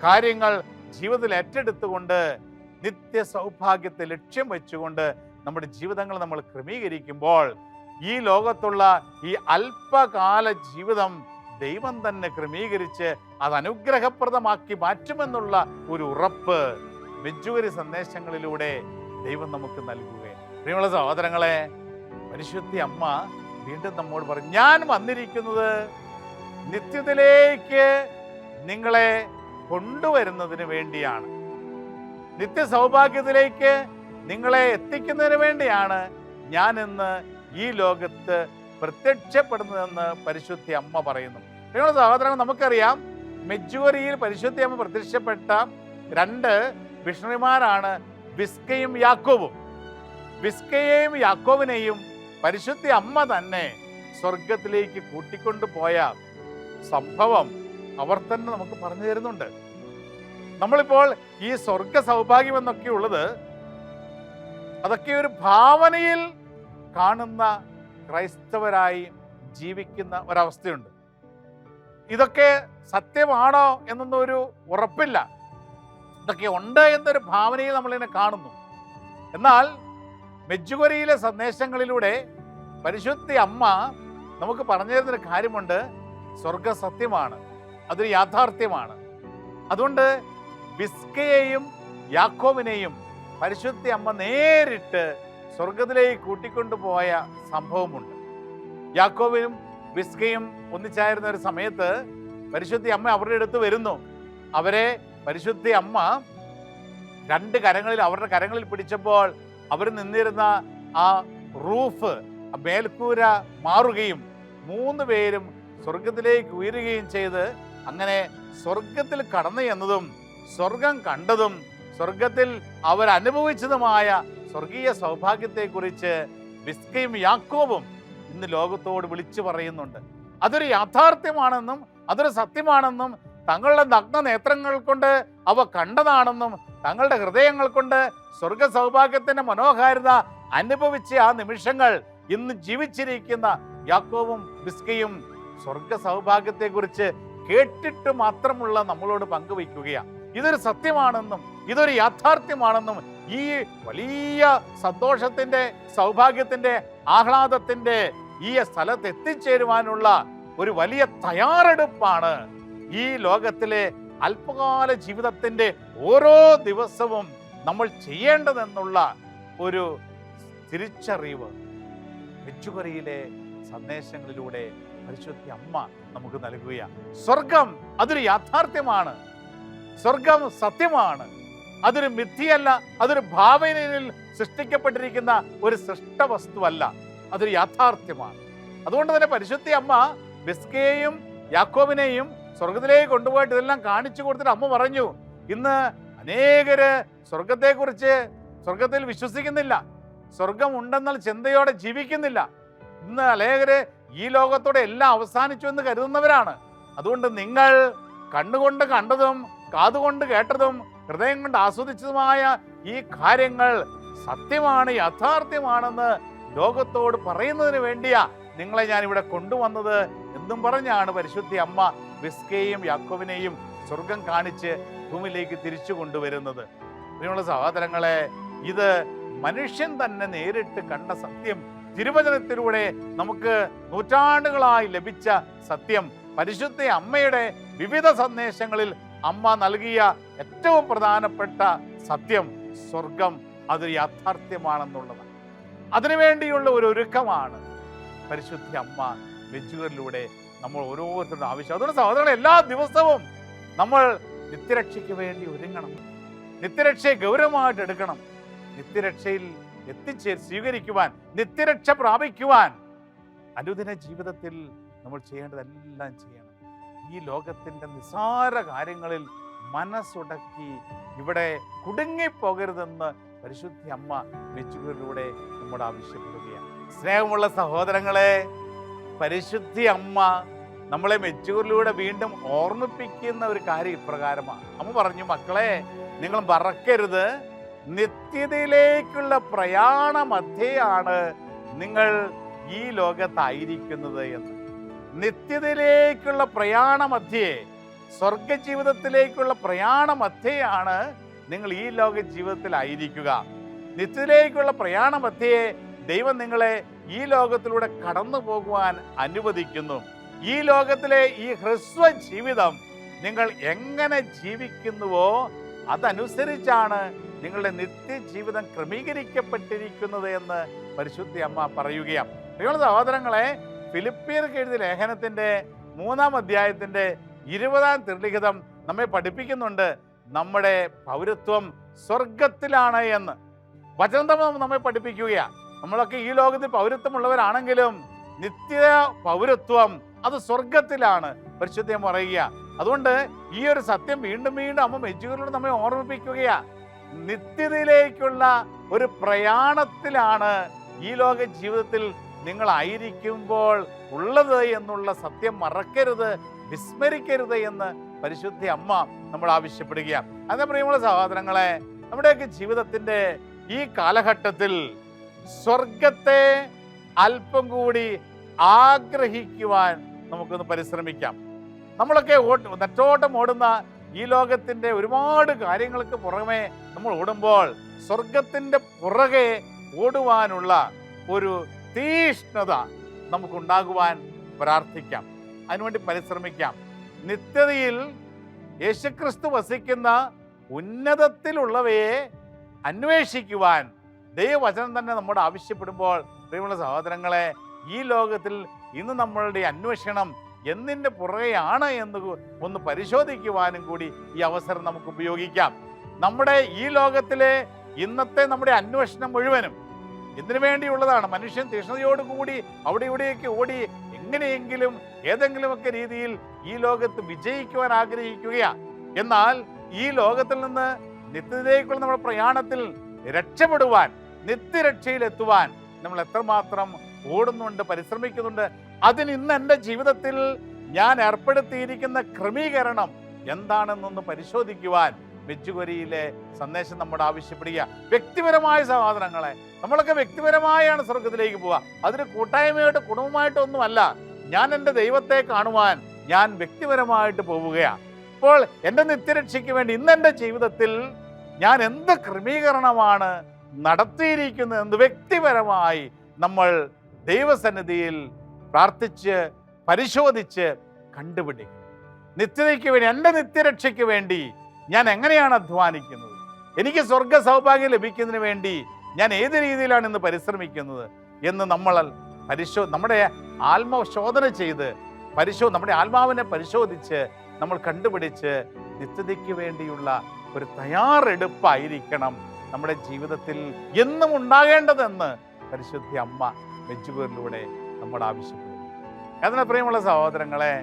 കാര്യങ്ങൾ ജീവിതത്തിൽ ഏറ്റെടുത്തുകൊണ്ട് നിത്യ സൗഭാഗ്യത്തെ ലക്ഷ്യം വെച്ചുകൊണ്ട് നമ്മുടെ ജീവിതങ്ങൾ നമ്മൾ ക്രമീകരിക്കുമ്പോൾ ഈ ലോകത്തുള്ള ഈ അല്പകാല ജീവിതം ദൈവം തന്നെ ക്രമീകരിച്ച് അത് അനുഗ്രഹപ്രദമാക്കി മാറ്റുമെന്നുള്ള ഒരു ഉറപ്പ് മെജ്ജൂരി സന്ദേശങ്ങളിലൂടെ ദൈവം നമുക്ക് നൽകുകയാണ്. പ്രിയമുള്ള സഹോദരങ്ങളെ, പരിശുദ്ധ അമ്മ വീണ്ടും നമ്മോട് പറഞ്ഞു, ഞാൻ വന്നിരിക്കുന്നത് നിത്യത്തിലേക്ക് നിങ്ങളെ കൊണ്ടുവരുന്നതിന് വേണ്ടിയാണ്. നിത്യ സൗഭാഗ്യത്തിലേക്ക് നിങ്ങളെ എത്തിക്കുന്നതിന് വേണ്ടിയാണ് ഞാൻ ഇന്ന് ഈ ലോകത്ത് പ്രത്യക്ഷപ്പെടുന്നതെന്ന് പരിശുദ്ധ അമ്മ പറയുന്നു. നിങ്ങളുടെ സഹോദരങ്ങൾ, നമുക്കറിയാം മെഡ്ജുഗോരിയിൽ പരിശുദ്ധ അമ്മ പ്രത്യക്ഷപ്പെട്ട 2 മിഷണറിമാരാണ് ബിസ്കയും യാക്കോബും. ബിസ്കയെയും യാക്കോബിനെയും പരിശുദ്ധ അമ്മ തന്നെ സ്വർഗത്തിലേക്ക് കൂട്ടിക്കൊണ്ടു പോയ സംഭവം അവർ തന്നെ നമുക്ക് പറഞ്ഞു തരുന്നുണ്ട്. നമ്മളിപ്പോൾ ഈ സ്വർഗ സൗഭാഗ്യം എന്നൊക്കെ ഉള്ളത് അതൊക്കെ ഒരു ഭാവനയിൽ കാണുന്ന ക്രൈസ്തവരായി ജീവിക്കുന്ന ഒരവസ്ഥയുണ്ട്. ഇതൊക്കെ സത്യമാണോ എന്നൊന്നും ഒരു ഉറപ്പില്ല. ഇതൊക്കെ ഉണ്ട് എന്നൊരു ഭാവനയിൽ നമ്മളിതിനെ കാണുന്നു. എന്നാൽ മെഡ്ജുഗോരിയിലെ സന്ദേശങ്ങളിലൂടെ പരിശുദ്ധ അമ്മ നമുക്ക് പറഞ്ഞു തരുന്നൊരു കാര്യമുണ്ട്. സ്വർഗ സത്യമാണ്, അതൊരു യാഥാർത്ഥ്യമാണ്. അതുകൊണ്ട് ബിസ്കയെയും യാക്കോബിനെയും പരിശുദ്ധ അമ്മ നേരിട്ട് സ്വർഗത്തിലേക്ക് കൂട്ടിക്കൊണ്ടുപോയ സംഭവമുണ്ട്. യാക്കോബിനും ബിസ്കയും ഒന്നിച്ചായിരുന്ന ഒരു സമയത്ത് പരിശുദ്ധ അമ്മ അവരുടെ അടുത്ത് വരുന്നു. അവരെ പരിശുദ്ധ അമ്മ 2 കരങ്ങളിൽ, അവരുടെ കരങ്ങളിൽ പിടിച്ചപ്പോൾ അവർ നിന്നിരുന്ന ആ റൂഫ്, മേൽക്കൂര മാറുകയും 3 പേരും സ്വർഗത്തിലേക്ക് ഉയരുകയും ചെയ്ത് അങ്ങനെ സ്വർഗത്തിൽ കടന്നു എന്നതും സ്വർഗം കണ്ടതും സ്വർഗത്തിൽ അവരനുഭവിച്ചതുമായ സ്വർഗീയ സൗഭാഗ്യത്തെക്കുറിച്ച് ബിസ്കയും യാക്കോബും ഇന്ന് ലോകത്തോട് വിളിച്ചു പറയുന്നുണ്ട്. അതൊരു യാഥാർത്ഥ്യമാണെന്നും അതൊരു സത്യമാണെന്നും തങ്ങളുടെ നഗ്ന നേത്രങ്ങൾ കൊണ്ട് അവ കണ്ടതാണെന്നും തങ്ങളുടെ ഹൃദയങ്ങൾ കൊണ്ട് സ്വർഗ സൗഭാഗ്യത്തിന്റെ മനോഹാരിത അനുഭവിച്ച ആ നിമിഷങ്ങൾ ഇന്ന് ജീവിച്ചിരിക്കുന്ന യാക്കോബും ബിസ്കയും സ്വർഗ സൗഭാഗ്യത്തെക്കുറിച്ച് കേട്ടിട്ട് മാത്രമുള്ള നമ്മളോട് പങ്കുവയ്ക്കുകയാണ്. ഇതൊരു സത്യമാണെന്നും ഇതൊരു യാഥാർത്ഥ്യമാണെന്നും ഈ വലിയ സന്തോഷത്തിന്റെ, സൗഭാഗ്യത്തിന്റെ, ആഹ്ലാദത്തിന്റെ ഈ സ്ഥലത്ത് എത്തിച്ചേരുവാനുള്ള ഒരു വലിയ തയ്യാറെടുപ്പാണ് ഈ ലോകത്തിലെ അല്പകാല ജീവിതത്തിന്റെ ഓരോ ദിവസവും നമ്മൾ ചെയ്യേണ്ടതെന്നുള്ള ഒരു തിരിച്ചറിവ് മെഡ്ജുഗോരിയിലെ സന്ദേശങ്ങളിലൂടെ പരിശുദ്ധ അമ്മ നമുക്ക് നൽകുകയാണ്. സ്വർഗം അതൊരു യാഥാർത്ഥ്യമാണ്, സ്വർഗം സത്യമാണ്, അതൊരു മിഥ്യയല്ല, അതൊരു ഭാവനയിൽ സൃഷ്ടിക്കപ്പെട്ടിരിക്കുന്ന ഒരു സൃഷ്ടവസ്തുവല്ല, അതൊരു യാഥാർത്ഥ്യമാണ്. അതുകൊണ്ട് തന്നെ പരിശുദ്ധ അമ്മ ബിസ്കയെയും യാക്കോബിനെയും സ്വർഗത്തിലേക്ക് കൊണ്ടുപോയിട്ട് ഇതെല്ലാം കാണിച്ചു കൊടുത്തിട്ട് അമ്മ പറഞ്ഞു, ഇന്ന് അനേകര് സ്വർഗത്തിൽ വിശ്വസിക്കുന്നില്ല, സ്വർഗം ഉണ്ടെന്നാൽ ചിന്തയോടെ ജീവിക്കുന്നില്ല. ഇന്ന് അനേകര് ഈ ലോകത്തോടെ എല്ലാം അവസാനിച്ചു എന്ന് കരുതുന്നവരാണ്. അതുകൊണ്ട് നിങ്ങൾ കണ്ണുകൊണ്ട് കണ്ടതും കാതുകൊണ്ട് കേട്ടതും ഹൃദയം കൊണ്ട് ആസ്വദിച്ചതുമായ ഈ കാര്യങ്ങൾ സത്യമാണ്, യാഥാർത്ഥ്യമാണെന്ന് ലോകത്തോട് പറയുന്നതിന് വേണ്ടിയാ നിങ്ങളെ ഞാൻ ഇവിടെ കൊണ്ടുവന്നത് എന്നും പറഞ്ഞാണ് പരിശുദ്ധ അമ്മ ബിസ്കയെയും യാക്കോബിനെയും സ്വർഗം കാണിച്ച് ഭൂമിയിലേക്ക് തിരിച്ചു കൊണ്ടുവരുന്നത്. പ്രിയമുള്ള സഹോദരങ്ങളെ, ഇത് മനുഷ്യൻ തന്നെ നേരിട്ട് കണ്ട സത്യം, തിരുവചനത്തിലൂടെ നമുക്ക് നൂറ്റാണ്ടുകളായി ലഭിച്ച സത്യം, പരിശുദ്ധ അമ്മയുടെ വിവിധ സന്ദേശങ്ങളിൽ അമ്മ നൽകിയ ഏറ്റവും പ്രധാനപ്പെട്ട സത്യം, സ്വർഗം അതൊരു യാഥാർത്ഥ്യമാണെന്നുള്ളതാണ്. അതിനുവേണ്ടിയുള്ള ഒരു ഒരുക്കമാണ് പരിശുദ്ധ അമ്മ മെഡ്ജുഗോരിയിലൂടെ നമ്മൾ ഓരോരുത്തരുടെ ആവശ്യം. അതുകൊണ്ട് സഹോദരങ്ങളെ, എല്ലാ ദിവസവും നമ്മൾ നിത്യരക്ഷയ്ക്ക് വേണ്ടി ഒരുങ്ങണം, നിത്യരക്ഷയെ ഗൗരവമായിട്ട് എടുക്കണം. നിത്യരക്ഷയിൽ സ്വീകരിക്കുവാൻ, നിത്യരക്ഷ പ്രാപിക്കുവാൻ അനുദിന ജീവിതത്തിൽ നമ്മൾ ചെയ്യേണ്ടതെല്ലാം ചെയ്യണം. ഈ ലോകത്തിൻ്റെ നിസ്സാര കാര്യങ്ങളിൽ മനസ്സുടക്കി ഇവിടെ കുടുങ്ങിപ്പോകരുതെന്ന് പരിശുദ്ധ അമ്മ മെഡ്ജുഗോരിയിലൂടെ നമ്മോട് ആവശ്യപ്പെടുകയാണ്. സ്നേഹമുള്ള സഹോദരങ്ങളെ, പരിശുദ്ധ അമ്മ നമ്മളെ മെഡ്ജുഗോരിയിലൂടെ വീണ്ടും ഓർമ്മിപ്പിക്കുന്ന ഒരു കാര്യം ഇപ്രകാരമാണ്. അമ്മ പറഞ്ഞു, മക്കളെ, നിങ്ങൾ മറക്കരുത്, നിത്യതയിലേക്കുള്ള പ്രയാണ മധ്യയാണ് നിങ്ങൾ ഈ ലോകത്തായിരിക്കുന്നത് എന്ന്. നിത്യതയിലേക്കുള്ള പ്രയാണ മധ്യേ, സ്വർഗജീവിതത്തിലേക്കുള്ള പ്രയാണ മധ്യയാണ് നിങ്ങൾ ഈ ലോക ജീവിതത്തിലായിരിക്കുക. നിത്യത്തിലേക്കുള്ള പ്രയാണ മധ്യേ ദൈവം നിങ്ങളെ ഈ ലോകത്തിലൂടെ കടന്നു പോകുവാൻ അനുവദിക്കുന്നു. ഈ ലോകത്തിലെ ഈ ഹ്രസ്വ ജീവിതം നിങ്ങൾ എങ്ങനെ ജീവിക്കുന്നുവോ അതനുസരിച്ചാണ് നിങ്ങളുടെ നിത്യജീവിതം ക്രമീകരിക്കപ്പെട്ടിരിക്കുന്നത് എന്ന് പരിശുദ്ധ അമ്മ പറയുകയാണ്. പ്രിയമുള്ള സഹോദരങ്ങളെ, ഫിലിപ്പിയർക്ക് എഴുതിയ ലേഖനത്തിന്റെ 3-ാം അധ്യായത്തിന്റെ 20-ാം തിരുലിഖിതം നമ്മെ പഠിപ്പിക്കുന്നുണ്ട്. നമ്മുടെ പൗരത്വം സ്വർഗത്തിലാണ് എന്ന് വചനം നമ്മെ പഠിപ്പിക്കുകയാണ്. നമ്മളൊക്കെ ഈ ലോകത്തിൽ പൗരത്വമുള്ളവരാണെങ്കിലും നിത്യ പൗരത്വം അത് സ്വർഗത്തിലാണ് പരിശുദ്ധം പറയുക. അതുകൊണ്ട് ഈ ഒരു സത്യം വീണ്ടും വീണ്ടും അമ്മ മെജ്ജുകളിലൂടെ നമ്മെ ഓർമ്മിപ്പിക്കുകയാ. നിത്യതയിലേക്കുള്ള ഒരു പ്രയാണത്തിലാണ് ഈ ലോക ജീവിതത്തിൽ നിങ്ങളായിരിക്കുമ്പോൾ ഉള്ളത് എന്നുള്ള സത്യം മറക്കരുത്, വിസ്മരിക്കരുത് എന്ന് പരിശുദ്ധ അമ്മ നമ്മൾ ആവശ്യപ്പെടുകയാണ്. അതിന് പ്രിയമുള്ള സഹോദരങ്ങളെ, നമ്മുടെയൊക്കെ ജീവിതത്തിന്റെ ഈ കാലഘട്ടത്തിൽ സ്വർഗത്തെ അല്പം കൂടി ആഗ്രഹിക്കുവാൻ നമുക്കൊന്ന് പരിശ്രമിക്കാം. നമ്മളൊക്കെ നെറ്റോട്ടം ഓടുന്ന ഈ ലോകത്തിന്റെ ഒരുപാട് കാര്യങ്ങൾക്ക് പുറമെ നമ്മൾ ഓടുമ്പോൾ സ്വർഗത്തിന്റെ പുറകെ ഓടുവാനുള്ള ഒരു തീഷ്ണത നമുക്കുണ്ടാകുവാൻ പ്രാർത്ഥിക്കാം, അതിനുവേണ്ടി പരിശ്രമിക്കാം. നിത്യതയിൽ യേശുക്രിസ്തു വസിക്കുന്ന ഉന്നതത്തിലുള്ളവയെ അന്വേഷിക്കുവാൻ ദൈവവചനം തന്നെ നമ്മോട് ആവശ്യപ്പെടുമ്പോൾ പ്രിയമുള്ള സഹോദരങ്ങളെ, ഈ ലോകത്തിൽ ഇന്ന് നമ്മളുടെ അന്വേഷണം എന്തിൻ്റെ പുറകെയാണ് എന്ന് ഒന്ന് പരിശോധിക്കുവാനും കൂടി ഈ അവസരം നമുക്ക് ഉപയോഗിക്കാം. നമ്മുടെ ഈ ലോകത്തിലെ ഇന്നത്തെ നമ്മുടെ അന്വേഷണം മുഴുവനും എന്തിനു വേണ്ടിയുള്ളതാണ്? മനുഷ്യൻ തീഷ്ണതയോടുകൂടി അവിടെ ഇവിടെയൊക്കെ ഓടി എങ്ങനെയെങ്കിലും ഏതെങ്കിലുമൊക്കെ രീതിയിൽ ഈ ലോകത്ത് വിജയിക്കുവാൻ ആഗ്രഹിക്കുകയാണ്. എന്നാൽ ഈ ലോകത്തിൽ നിന്ന് നിത്യതയിലേക്കുള്ള നമ്മുടെ പ്രയാണത്തിൽ രക്ഷപ്പെടുവാൻ, നിത്യരക്ഷയിലെത്തുവാൻ നമ്മൾ എത്രമാത്രം ഓടുന്നുണ്ട്, പരിശ്രമിക്കുന്നുണ്ട്. അതിന് ഇന്ന് എൻ്റെ ജീവിതത്തിൽ ഞാൻ ഏർപ്പെടുത്തിയിരിക്കുന്ന ക്രമീകരണം എന്താണെന്നൊന്ന് പരിശോധിക്കുവാൻ മെജ്ജുഗരിയിലെ സന്ദേശം നമ്മോട് ആവശ്യപ്പെടുക. വ്യക്തിപരമായ സഹോദരങ്ങളെ, നമ്മളൊക്കെ വ്യക്തിപരമായാണ് സ്വർഗത്തിലേക്ക് പോവുക. അതിന് കൂട്ടായ്മയായിട്ട് കുടുംബമായിട്ടൊന്നുമല്ല. ഞാൻ എൻ്റെ ദൈവത്തെ കാണുവാൻ ഞാൻ വ്യക്തിപരമായിട്ട് പോവുകയാണ്. അപ്പോൾ എൻ്റെ നിത്യരക്ഷയ്ക്ക് വേണ്ടി ഇന്ന് എൻ്റെ ജീവിതത്തിൽ ഞാൻ എന്ത് ക്രമീകരണമാണ് നടത്തിയിരിക്കുന്നത് എന്ന് വ്യക്തിപരമായി നമ്മൾ ദൈവസന്നിധിയിൽ പ്രാർത്ഥിച്ച് പരിശോധിച്ച് കണ്ടുപിടിക്കും. നിത്യതയ്ക്ക് വേണ്ടി, എൻ്റെ നിത്യരക്ഷയ്ക്ക് വേണ്ടി ഞാൻ എങ്ങനെയാണ് അധ്വാനിക്കുന്നത്? എനിക്ക് സ്വർഗ സൗഭാഗ്യം ലഭിക്കുന്നതിന് വേണ്ടി ഞാൻ ഏത് രീതിയിലാണ് ഇന്ന് പരിശ്രമിക്കുന്നത് എന്ന് നമ്മൾ നമ്മുടെ ആത്മശോധന ചെയ്ത് നമ്മുടെ ആത്മാവിനെ പരിശോധിച്ച് നമ്മൾ കണ്ടുപിടിച്ച് നിത്യതയ്ക്ക് വേണ്ടിയുള്ള ഒരു തയ്യാറെടുപ്പായിരിക്കണം നമ്മുടെ ജീവിതത്തിൽ എന്നും ഉണ്ടാകേണ്ടതെന്ന് പരിശുദ്ധ അമ്മ മെജ്ജുഗരിലൂടെ നമ്മോട് ആവശ്യപ്പെടുന്നു. അതിന് പ്രിയമുള്ള സഹോദരങ്ങളെ,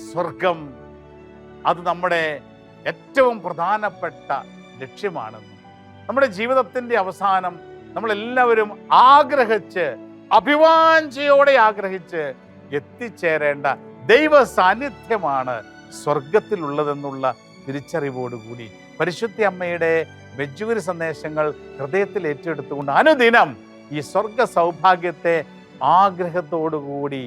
സ്വർഗം അത് നമ്മുടെ ഏറ്റവും പ്രധാനപ്പെട്ട ലക്ഷ്യമാണെന്ന് നമ്മുടെ ജീവിതത്തിൻ്റെ അവസാനം നമ്മളെല്ലാവരും ആഗ്രഹിച്ച് അഭിവാഞ്ചയോടെ ആഗ്രഹിച്ച് എത്തിച്ചേരേണ്ട ദൈവ സാന്നിധ്യമാണ് സ്വർഗത്തിലുള്ളതെന്നുള്ള തിരിച്ചറിവോടുകൂടി പരിശുദ്ധ അമ്മയുടെ മെജ്ജുഗരി സന്ദേശങ്ങൾ ഹൃദയത്തിൽ ഏറ്റെടുത്തുകൊണ്ട് അനുദിനം ഈ സ്വർഗ സൗഭാഗ്യത്തെ ആഗ്രഹത്തോടുകൂടി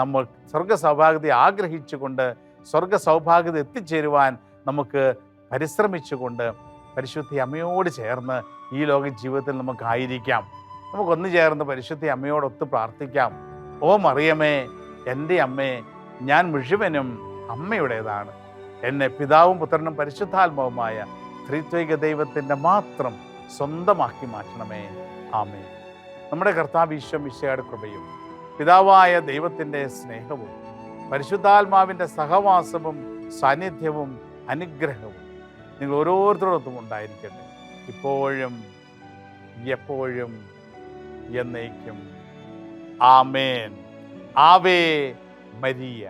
നമ്മൾ സ്വർഗ സൗഭാഗ്യത്തെ ആഗ്രഹിച്ചുകൊണ്ട് സ്വർഗ സൗഭാഗ്യത എത്തിച്ചേരുവാൻ നമുക്ക് പരിശ്രമിച്ചുകൊണ്ട് പരിശുദ്ധ അമ്മയോട് ചേർന്ന് ഈ ലോക ജീവിതത്തിൽ നമുക്കായിരിക്കാം. നമുക്കൊന്നു ചേർന്ന് പരിശുദ്ധ അമ്മയോടൊത്ത് പ്രാർത്ഥിക്കാം. ഓ മറിയമേ, എൻ്റെ അമ്മേ, ഞാൻ മുഴുവനും അമ്മയുടേതാണ്. എന്നെ പിതാവും പുത്രനും പരിശുദ്ധാത്മാവുമായ ത്രിത്വൈക ദൈവത്തിൻ്റെ മാത്രം സ്വന്തമാക്കി മാറ്റണമേ. ആമേൻ. നമ്മുടെ കർത്താവ് ഈശോ മിശിഹായുടെ കൃപയും പിതാവായ ദൈവത്തിൻ്റെ സ്നേഹവും പരിശുദ്ധാത്മാവിൻ്റെ സഹവാസവും സാന്നിധ്യവും അനുഗ്രഹവും നിങ്ങൾ ഓരോരുത്തരോടൊത്തും ഉണ്ടായിരിക്കട്ടെ, ഇപ്പോഴും എപ്പോഴും എന്നേക്കും. ആമേൻ. Ave Maria.